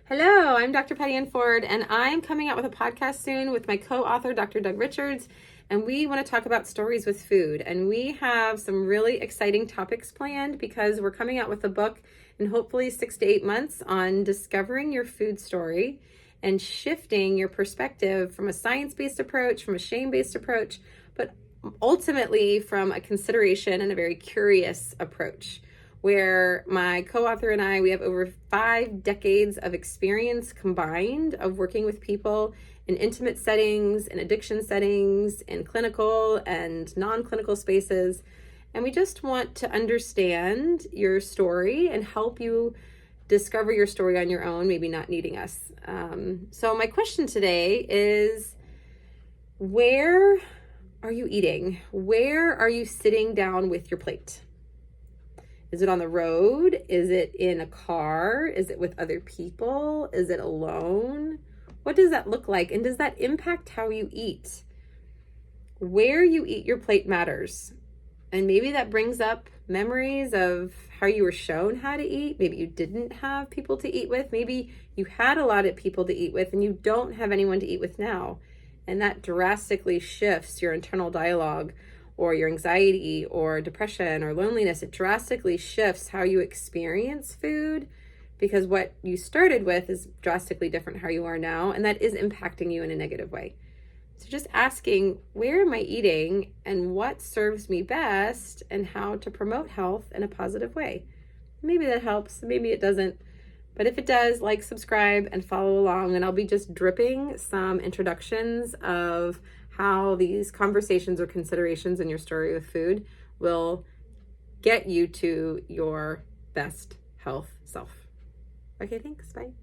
Hello, I'm Dr. Patty Ann Ford, and I'm coming out with a podcast soon with my co-author, Dr. Doug Richards, and we want to talk about stories with food. And we have some really exciting topics planned because we're coming out with a book in hopefully 6 to 8 months on discovering your food story and shifting your perspective from a science-based approach, from a shame-based approach, but ultimately from a consideration and a very curious approach, where my co-author and I, we have over 5 decades of experience combined of working with people in intimate settings, in addiction settings, in clinical and non-clinical spaces. And we just want to understand your story and help you discover your story on your own, maybe not needing us. So my question today is, where are you eating? Where are you sitting down with your plate? Is it on the road? Is it in a car? Is it with other people? Is it alone? What does that look like? And does that impact how you eat? Where you eat your plate matters. And maybe that brings up memories of how you were shown how to eat. Maybe you didn't have people to eat with. Maybe you had a lot of people to eat with and you don't have anyone to eat with now. And that drastically shifts your internal dialogue or your anxiety or depression or loneliness. It drastically shifts how you experience food, because what you started with is drastically different how you are now, and that is impacting you in a negative way. So just asking, where am I eating and what serves me best, and how to promote health in a positive way. Maybe that helps, maybe it doesn't. But if it does, like, subscribe, and follow along, and I'll be just dripping some introductions of how these conversations or considerations in your story with food will get you to your best health self. Okay, thanks. Bye.